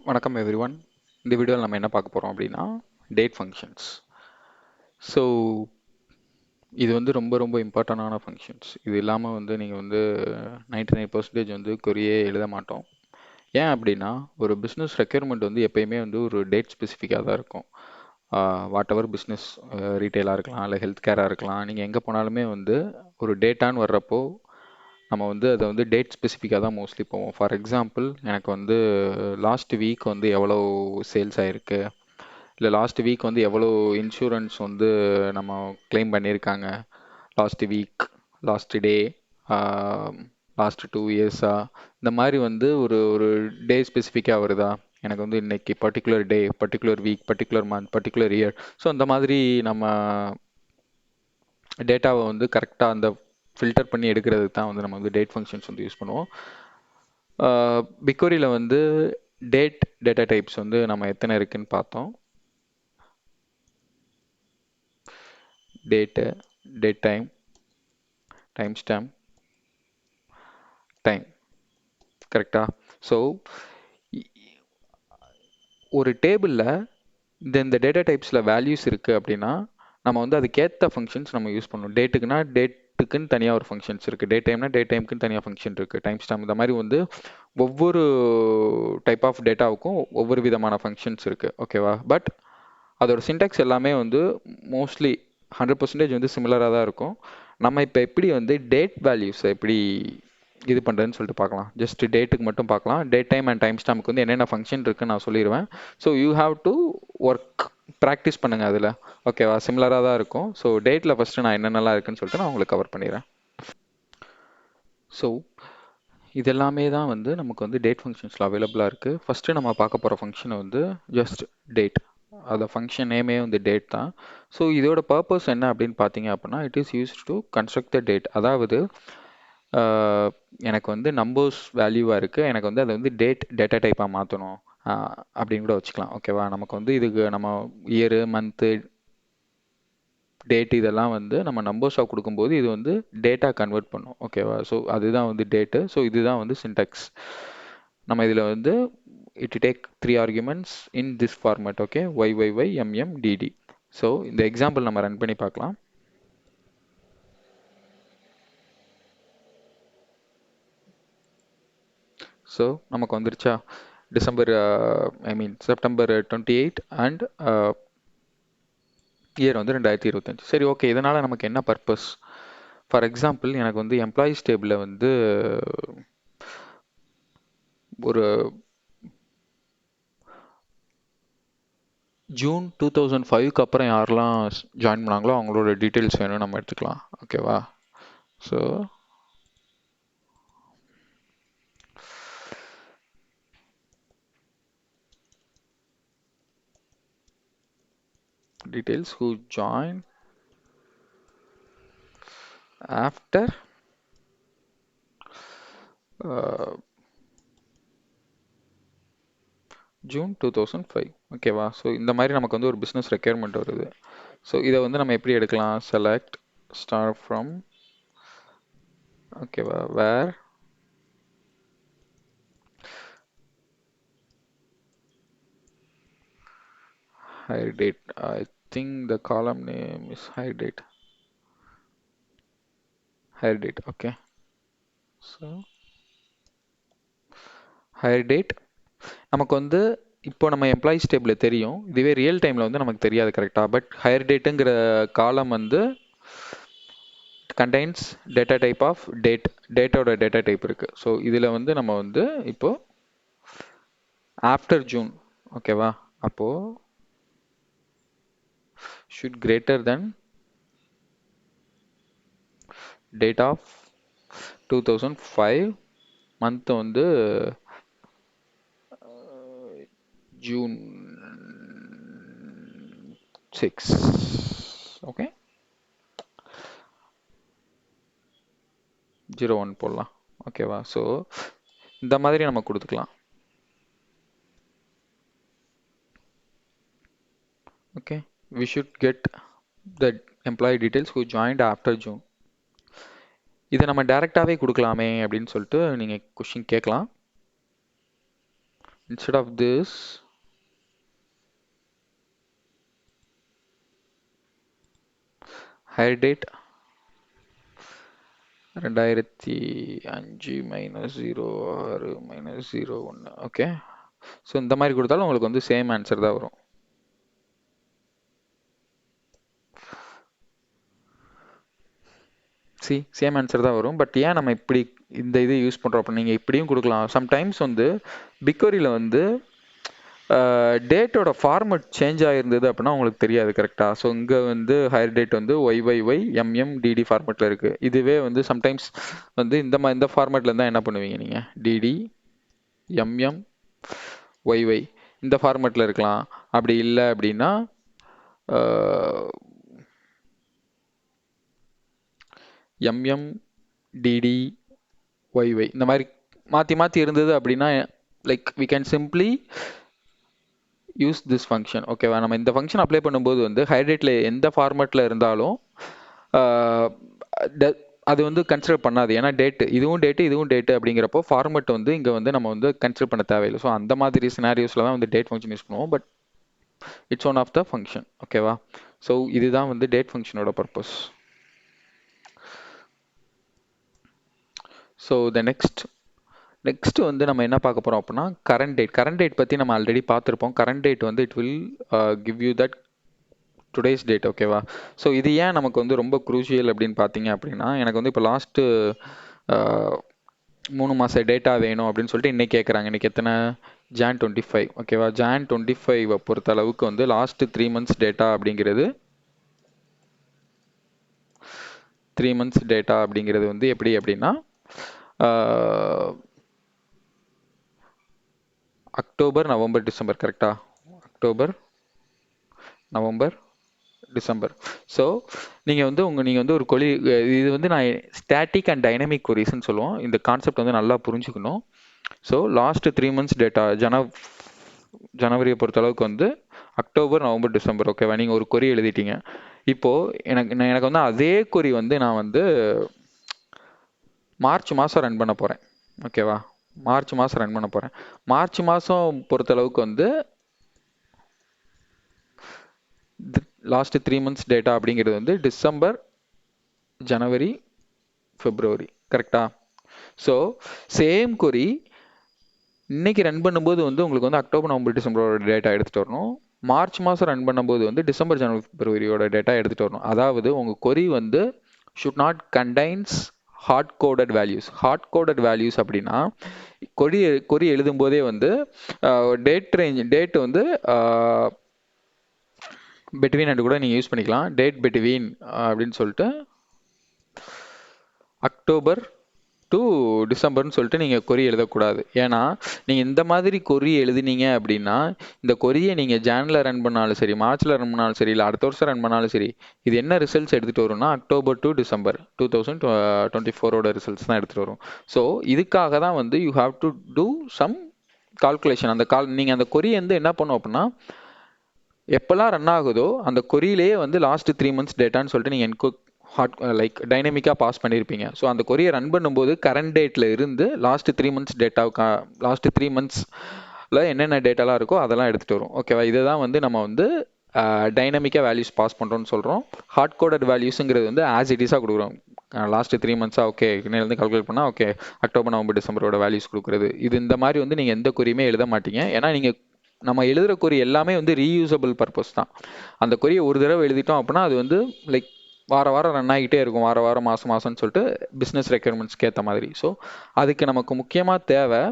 வணக்கம் எவ்ரிவன். இந்த வீடியோவில் நம்ம என்ன பார்க்க போகிறோம் அப்படின்னா டேட் ஃபங்க்ஷன்ஸ். ஸோ இது வந்து ரொம்ப ரொம்ப இம்பார்ட்டண்டான ஃபங்க்ஷன்ஸ். இது இல்லாமல் வந்து நீங்கள் வந்து 99% வந்து கொரியே எழுத மாட்டோம். ஏன் அப்படின்னா ஒரு பிஸ்னஸ் ரெக்யர்மெண்ட் வந்து எப்பயுமே வந்து ஒரு டேட் ஸ்பெசிஃபிக்காக தான் இருக்கும். வாட் எவர் பிஸ்னஸ், ரீட்டெயிலாக இருக்கலாம், இல்லை ஹெல்த் கேராக இருக்கலாம், நீங்கள் எங்கே போனாலுமே வந்து ஒரு டேட்டான்னு வர்றப்போ நம்ம வந்து அதை வந்து டேட் ஸ்பெசிஃபிக்காக தான் மோஸ்ட்லி போவோம். ஃபார் எக்ஸாம்பிள், எனக்கு வந்து லாஸ்ட் வீக் வந்து எவ்வளோ சேல்ஸ் ஆயிருக்கு, இல்லை லாஸ்ட் வீக் வந்து எவ்வளோ இன்சூரன்ஸ் வந்து நம்ம கிளைம் பண்ணியிருக்காங்க last week, last day, last 2 இயர்ஸா, இந்த மாதிரி வந்து ஒரு ஒரு டே ஸ்பெசிஃபிக்காக வருதா, எனக்கு வந்து இன்னைக்கு particular day, particular week, particular month, particular year. So அந்த மாதிரி நம்ம டேட்டாவை வந்து கரெக்டாக அந்த ஃபில்டர் பண்ணி எடுக்கிறதுக்கு தான் வந்து நம்ம வந்து டேட் ஃபங்க்ஷன்ஸ் வந்து யூஸ் பண்ணுவோம். பிக்வரியில் வந்து டேட்டா டைப்ஸ் வந்து நம்ம எத்தனை இருக்குன்னு பார்த்தோம். Date, date time, time stamp, time. கரெக்டா? ஸோ ஒரு டேபிளில் இந்த டேட்டா டைப்ஸில் வேல்யூஸ் இருக்குது அப்படின்னா நம்ம வந்து அதுக்கேற்ற ஃபங்க்ஷன்ஸ் நம்ம யூஸ் பண்ணணும். டேட்டுக்குன்னா டேட்டுக்குன்னு தனியாக ஒரு ஃபங்க்ஷன்ஸ் இருக்குது, டேட் டைம்னா டேட் டைமுக்குன்னு தனியாக ஃபங்க்ஷன் இருக்குது, டைம் ஸ்டாம்ப், இந்த மாதிரி வந்து ஒவ்வொரு டைப் ஆஃப் டேட்டாவுக்கும் ஒவ்வொரு விதமான ஃபங்க்ஷன்ஸ் இருக்குது. ஓகேவா? பட் அதோட சின்டாக்ஸ் எல்லாமே வந்து மோஸ்ட்லி 100% வந்து சிமிலராக தான் இருக்கும். நம்ம இப்போ எப்படி வந்து டேட் வேல்யூஸை எப்படி இது பண்ணுறதுன்னு சொல்லிட்டு பார்க்கலாம். ஜஸ்ட் டேட்டுக்கு மட்டும் பார்க்கலாம். டேட் டைம் அண்ட் டைம் ஸ்டாம்புக்கு வந்து என்னென்ன ஃபங்க்ஷன் இருக்குன்னு நான் சொல்லிடுவேன். So you have to work, practice பண்ணுங்கள் அதில். ஓகேவா? சிமிலராக தான் இருக்கும். ஸோ டேட்டில் ஃபஸ்ட்டு நான் என்னென்னலாம் இருக்குன்னு சொல்லிட்டு நான் உங்களுக்கு கவர் பண்ணிடுறேன். ஸோ இதெல்லாமே தான் வந்து நமக்கு வந்து டேட் ஃபங்க்ஷன்ஸில் அவைலபிளாக இருக்குது. ஃபஸ்ட்டு நம்ம பார்க்க போகிற ஃபங்க்ஷனை வந்து ஜஸ்ட் டேட். அந்த ஃபங்க்ஷன் நேமே வந்து டேட் தான். ஸோ இதோட பர்பஸ் என்ன அப்படின்னு பார்த்தீங்க அப்படின்னா, it is used to construct the date. அதாவது எனக்கு வந்து நம்பர்ஸ் வேல்யூவாக இருக்குது, எனக்கு வந்து அதை வந்து டேட்டா டைப்பாக மாற்றணும் அப்படின்னு கூட வச்சுக்கலாம். ஓகேவா? நமக்கு வந்து இதுக்கு நம்ம இயரு, மந்த்து, டேட் இதெல்லாம் வந்து நம்ம நம்பர்ஸாக கொடுக்கும்போது இது வந்து டேட்டா கன்வெர்ட் பண்ணும். ஓகேவா? ஸோ அதுதான் வந்து டேட்டு. ஸோ இதுதான் வந்து சின்டாக்ஸ். நம்ம இதில் வந்து it take 3 arguments in this format. Okay, Y, MM, DD. So இந்த எக்ஸாம்பிள் நம்ம ரன் பண்ணி பார்க்கலாம். ஸோ நமக்கு வந்துருச்சா? செப்டம்பர் 28 அண்ட் இயர் வந்து 2025. சரி, ஓகே. இதனால் நமக்கு என்ன பர்பஸ்? ஃபார் எக்ஸாம்பிள், எனக்கு வந்து எம்ப்ளாயீஸ் டேபிளில் வந்து ஒரு ஜூன் 2005க்கு அப்புறம் யாரெல்லாம் ஜாயின் பண்ணாங்களோ அவங்களோட டீட்டெயில்ஸ் வேணும் நம்ம எடுத்துக்கலாம். ஓகேவா? So details who join after June 2005. ஓகேவா? ஸோ இந்த மாதிரி நமக்கு வந்து ஒரு பிஸ்னஸ் ரெக்யர்மெண்ட் வருது. ஸோ இதை வந்து நம்ம எப்படி எடுக்கலாம்? செலக்ட் ஸ்டார் ஃப்ரம், ஓகேவா, வேர் hire date. I think the column name is hire date. Hire date. Okay. So hire date நமக்கு வந்து இப்போ நம்ம எம்ப்ளாயிஸ் டேபிளில் தெரியும், இதுவே ரியல் டைமில் வந்து நமக்கு தெரியாது. கரெக்டாக? பட் ஹையர் டேட்டுங்கிற காலம் வந்து கண்டைன்ஸ் டேட்டா டைப் ஆஃப் டேட்டோட டேட்டா டைப் இருக்குது. ஸோ இதில் வந்து நம்ம வந்து இப்போ ஆஃப்டர் ஜூன், ஓகேவா, அப்போது should greater then date of 2005, month வந்து ஜூன் 6. ஓகே, 01 போடலாம். ஓகேவா? ஸோ இந்த மாதிரி நம்ம கொடுத்துக்கலாம். Okay, we should get the employee details who joined after June. இதை நம்ம டைரெக்டாகவே கொடுக்கலாமே அப்படின்னு சொல்லிட்டு நீங்கள் கொஷின் கேட்கலாம். instead of this, hire date 2005 minus 06 minus 01. Okay, so இந்த மாதிரி கொடுத்தாலும் உங்களுக்கு வந்து சேம் ஆன்சர் தான் வரும். சேம் ஆன்சர் தான் வரும். பட் ஏன் நம்ம இப்படி இந்த இது யூஸ் பண்ணுறோம் அப்போ நீங்கள் இப்படியும் கொடுக்கலாம். சம்டைம்ஸ் வந்து பிக்வரியில் வந்து டேட்டோட ஃபார்மட் சேஞ்ச் ஆகிருந்தது அப்படின்னா உங்களுக்கு தெரியாது கரெக்டாக. ஸோ இங்கே வந்து ஹையர் டேட் வந்து ஒய்ஒய்ஒய் எம்எம்டிடி ஃபார்மேட்டில் இருக்குது. இதுவே வந்து சம்டைம்ஸ் வந்து இந்த ஃபார்மேட்டில் இருந்தால் என்ன பண்ணுவீங்க நீங்கள், டிடி எம்எம் ஒய்ஒய் இந்த ஃபார்மேட்டில் இருக்கலாம். அப்படி இல்லை அப்படின்னா எம்எம் டிடி ஒய்ஒய் இந்த மாதிரி மாற்றி மாற்றி இருந்தது அப்படின்னா like we can simply use this function. ஓகேவா, நம்ம இந்த ஃபங்க்ஷன் அப்ளை பண்ணும்போது வந்து ஹைட்ரேட்டில் எந்த ஃபார்மேட்டில் இருந்தாலும் அது வந்து கன்சிடர் பண்ணாது. ஏன்னா டேட்டு இதுவும் டேட்டு அப்படிங்கிறப்போ ஃபார்மேட் வந்து இங்கே வந்து நம்ம வந்து கன்சிடர் பண்ண தேவையில்லை. ஸோ அந்த மாதிரி சினாரியோஸில் தான் வந்து டேட் ஃபங்க்ஷன் யூஸ் பண்ணுவோம். But it's one of the function. ஓகேவா, ஸோ இதுதான் வந்து டேட் ஃபங்க்ஷனோட பர்பஸ். ஸோ த நெக்ஸ்ட் வந்து நம்ம என்ன பார்க்க போகிறோம் அப்படின்னா கரண்ட் டேட் பற்றி நம்ம ஆல்ரெடி பார்த்துருப்போம். கரண்ட் டேட் வந்து it will give you that today's date. ஓகேவா, ஸோ இது ஏன் நமக்கு வந்து ரொம்ப குரூஷியல் அப்படின்னு பார்த்தீங்க அப்படின்னா, எனக்கு வந்து இப்போ லாஸ்ட்டு 3 மாத டேட்டா வேணும் அப்படின்னு சொல்லிட்டு இன்றைக்கி கேட்குறாங்க. இன்றைக்கி எத்தனை, Jan 25. ஓகேவா, Jan 25 பொறுத்த அளவுக்கு வந்து லாஸ்ட்டு 3 months டேட்டா அப்படிங்கிறது 3 months டேட்டா அப்படிங்கிறது வந்து எப்படி அப்படின்னா அக்டோபர் நவம்பர் டிசம்பர். கரெக்டா, அக்டோபர் நவம்பர் டிசம்பர். ஸோ நீங்கள் வந்து ஒரு கொலி, இது வந்து நான் ஸ்டாட்டிக் அண்ட் டைனமிக் கொரிஸ்ன்னு சொல்லுவோம். இந்த கான்செப்ட் வந்து நல்லா புரிஞ்சுக்கணும். ஸோ லாஸ்ட்டு 3 months டேட்டா ஜனவரியை பொறுத்தளவுக்கு வந்து அக்டோபர் நவம்பர் டிசம்பர். ஓகேவா, நீங்கள் ஒரு கொரி எழுதிட்டீங்க. இப்போது எனக்கு வந்து அதே கொரி வந்து நான் வந்து மார்ச் மாதம் ரன் பண்ண போகிறேன். ஓகேவா, மார்ச் மாதம் ரன் பண்ண போகிறேன். மார்ச் மாதம் பொறுத்தளவுக்கு வந்து லாஸ்ட் 3 months டேட்டா அப்படிங்கிறது வந்து டிசம்பர் ஜனவரி பிப்ரவரி. கரெக்டா, ஸோ சேம் கொரி இன்னைக்கு ரன் பண்ணும்போது வந்து உங்களுக்கு வந்து அக்டோபர் நவம்பர் டிசம்பரோட டேட்டா எடுத்துகிட்டு வரணும். மார்ச் மாதம் ரன் பண்ணும்போது வந்து டிசம்பர் ஜனவரி பிப்ரவரியோட டேட்டா எடுத்துகிட்டு வரணும். அதாவது உங்கள் கொரி வந்து should not contains hard coded values அப்படின்னா கொரி எழுதும் போதே வந்து டேட் வந்து பெட்வீன் அண்ட் கூட நீங்கள் யூஸ் பண்ணிக்கலாம். டேட் பெட்வீன் அப்படின்னு சொல்லிட்டு அக்டோபர் டு டிசம்பர்னு சொல்லிட்டு நீங்கள் கொரி எழுதக்கூடாது. ஏன்னா நீங்கள் இந்த மாதிரி கொரி எழுதினீங்க அப்படின்னா இந்த கொரியை நீங்கள் ஜானில் ரன் பண்ணாலும் சரி, மார்ச்சில் ரன் பண்ணாலும் சரி, இல்லை அடுத்த வருஷம் ரன் பண்ணாலும் சரி, இது என்ன ரிசல்ட்ஸ் எடுத்துகிட்டு வரும்னா அக்டோபர் டு டிசம்பர் 2024 ரிசல்ட்ஸ் தான் எடுத்துகிட்டு வரும். ஸோ இதுக்காக தான் வந்து you have to do some calculation. நீங்கள் அந்த கொரியை வந்து என்ன பண்ணும் அப்படின்னா எப்போல்லாம் ரன் ஆகுதோ அந்த கொரியிலேயே வந்து லாஸ்ட் 3 months டேட்டான்னு சொல்லிட்டு நீங்கள் லைக் டைனமிக்காக பாஸ் பண்ணியிருப்பீங்க. ஸோ அந்த கொரியை ரன் பண்ணும்போது கரண்ட் டேட்டில் இருந்து லாஸ்ட் 3 months டேட்டாவுக்கு லாஸ்ட் 3 monthsல என்னென்ன டேட்டாலாம் இருக்கோ அதெல்லாம் எடுத்துகிட்டு வரும். ஓகேவா, இதை தான் வந்து நம்ம வந்து டைனமிக்காக வேல்யூஸ் பாஸ் பண்ணுறோன்னு சொல்கிறோம். ஹார்ட் கோடட் வேல்யூஸுங்கிறது வந்து ஆஸ் இட் இஸாக கொடுக்குறோம். லாஸ்ட் 3 months ஓகே இன்னிலேருந்து கால்குலேட் பண்ணால் ஓகே அக்டோபர் நவம்பர் டிசம்பரோட வேல்யூஸ் கொடுக்குறது. இது இந்த மாதிரி வந்து நீங்கள் எந்த கொரியுமே எழுத மாட்டீங்க. ஏன்னா நீங்கள் நம்ம எழுதுகிற கொரி எல்லாமே வந்து ரீயூசபிள் பர்பஸ் தான். அந்த கொரியை ஒரு தடவை எழுதிட்டோம் அப்படின்னா அது வந்து லைக் வாரம் ரன் ஆகிட்டே இருக்கும், வாரம் மாதம்னு சொல்லிட்டு பிஸ்னஸ் ரெக்யர்மெண்ட்ஸ்க்கு ஏற்ற மாதிரி. ஸோ அதுக்கு நமக்கு முக்கியமாக தேவை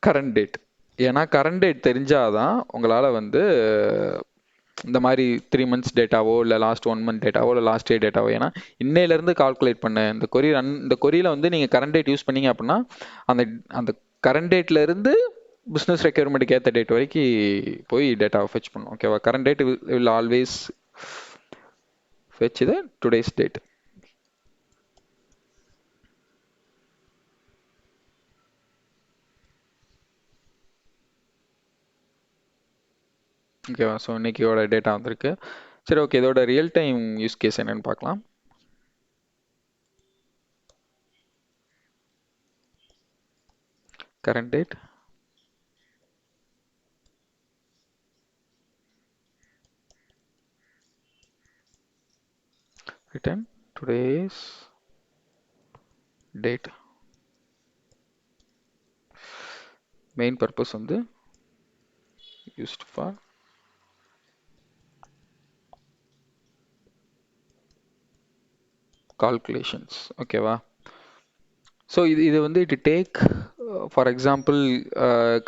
கரண்ட் டேட். ஏன்னா கரண்ட் டேட் தெரிஞ்சாதான் உங்களால் வந்து இந்த மாதிரி 3 months டேட்டாவோ இல்லை லாஸ்ட் 1 month டேட்டாவோ இல்லை லாஸ்ட் இயர் டேட்டாவோ, ஏன்னா இன்னையிலேருந்து கால்குலேட் பண்ண இந்த கொரியில் வந்து நீங்கள் கரண்ட் டேட் யூஸ் பண்ணீங்க அப்படின்னா அந்த கரண்ட் டேட்ல இருந்து பிஸ்னஸ் ரெக்யர்மெண்ட்டுக்கு ஏற்ற டேட் வரைக்கும் போய் டேட்டாவை ஃபெச் பண்ணும். ஓகேவா, current date will always fetch the today's date. ஓகேவா, ஸோ இன்னைக்கியோட டேட்டா வந்திருக்கு. சரி, ஓகே, இதோட ரியல் டைம் யூஸ் கேஸ் என்னன்னு பார்க்கலாம். Current date return today's date. Main purpose வந்து used for calculations. ஓகேவா? ஸோ இது வந்து it take for example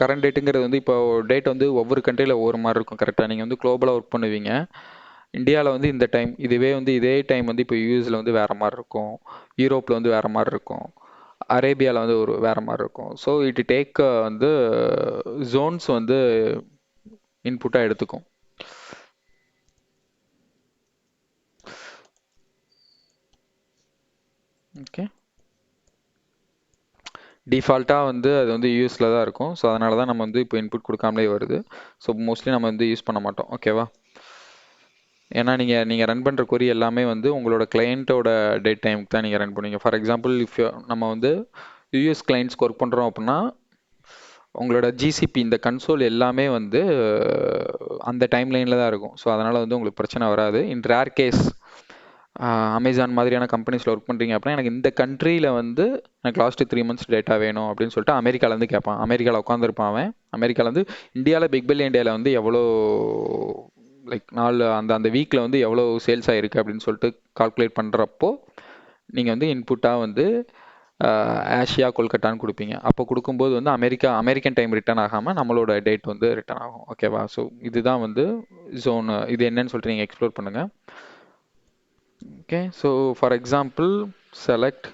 current டேட்டுங்கிறது வந்து இப்போ டேட் வந்து ஒவ்வொரு கண்ட்ரியில் ஒவ்வொரு மாதிரி இருக்கும். கரெக்டாக நீங்கள் வந்து குளோபலாக ஒர்க் பண்ணுவீங்க. இந்தியாவில் வந்து இந்த டைம், இதுவே வந்து இதே டைம் வந்து இப்போ யூஎஸில் வந்து வேறு மாதிரி இருக்கும், யூரோப்பில் வந்து வேறு மாதிரி இருக்கும், அரேபியாவில் வந்து ஒரு வேறு மாதிரி இருக்கும். ஸோ இட் டேக் வந்து ஜோன்ஸ் வந்து இன்புட்டாக எடுத்துக்கும். ஓகே, டிஃபால்ட்டாக வந்து அது வந்து யூஎஸில் தான் இருக்கும். ஸோ அதனால தான் நம்ம வந்து இப்போ இன்புட் கொடுக்காமலே வருது. ஸோ மோஸ்ட்லி நம்ம வந்து யூஸ் பண்ண மாட்டோம். ஓகேவா? ஏன்னா நீங்கள் ரன் பண்ணுற கொரி எல்லாமே வந்து உங்களோட கிளையண்ட்டோட டேட் டைமுக்கு தான் நீங்கள் ரன் பண்ணுவீங்க. ஃபார் எக்ஸாம்பிள் இஃப் நம்ம வந்து யூஎஸ் கிளைண்ட்ஸ்க்கு ஒர்க் பண்ணுறோம் அப்படின்னா உங்களோட ஜிசிபி இந்த கன்சோல் எல்லாமே வந்து அந்த டைம் லைனில் தான் இருக்கும். ஸோ அதனால் வந்து உங்களுக்கு பிரச்சனை வராது. இன் ரேர் கேஸ் அமேசான் மாதிரியான கம்பெனிஸில் ஒர்க் பண்ணுறீங்க அப்படின்னா எனக்கு இந்த கண்ட்ரியில் வந்து எனக்கு லாஸ்ட்டு 3 months டேட்டா வேணும் அப்படின்னு சொல்லிட்டு அமெரிக்காலேருந்து கேட்பான். அமெரிக்காவில் உட்காந்துருப்பான் அவன். அமெரிக்காவில் வந்து இந்தியாவில் பிக் பில்லியன் டேயில் வந்து எவ்வளோ லைக் அந்த அந்த வீக்கில் வந்து எவ்வளோ சேல்ஸ் ஆகிருக்கு அப்படின்னு சொல்லிட்டு கால்குலேட் பண்ணுறப்போ நீங்கள் வந்து இன்புட்டாக வந்து ஆசியா கொல்கட்டான்னு கொடுப்பீங்க. அப்போ கொடுக்கும்போது வந்து அமெரிக்கன் டைம் ரிட்டர்ன் ஆகாமல் நம்மளோட டேட் வந்து ரிட்டர்ன் ஆகும். ஓகேவா? ஸோ இதுதான் வந்து ஜோன். இது என்னன்னு சொல்லிட்டு நீங்கள் எக்ஸ்ப்ளோர் பண்ணுங்கள். Okay, so for example select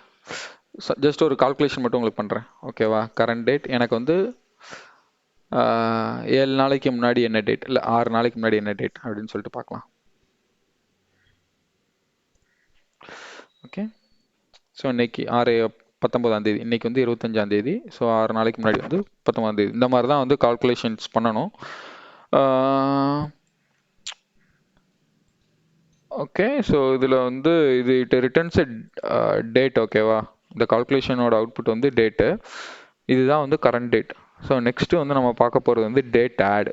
just ஒரு கால்குலேஷன் மட்டும் உங்களுக்கு பண்ணுறேன். ஓகேவா? கரண்ட் டேட் எனக்கு வந்து 7 நாளைக்கு முன்னாடி என்ன டேட், இல்லை 6 நாளைக்கு முன்னாடி என்ன டேட் அப்படின்னு சொல்லிட்டு பார்க்கலாம். ஓகே, ஸோ இன்னைக்கு 19ஆம் தேதி, இன்னைக்கு வந்து 25ஆம் தேதி. ஸோ 6 நாளைக்கு முன்னாடி வந்து 19ஆம் தேதி. இந்த மாதிரி தான் வந்து கால்குலேஷன்ஸ் பண்ணணும். ஓகே, ஸோ இதில் வந்து இது இட் ரிட்டர்ன்ஸ் டேட். ஓகேவா? இந்த கால்குலேஷனோட அவுட்புட் வந்து டேட்டு. இதுதான் வந்து கரண்ட் டேட். ஸோ நெக்ஸ்ட்டு வந்து நம்ம பார்க்க போகிறது வந்து டேட் ஆட்.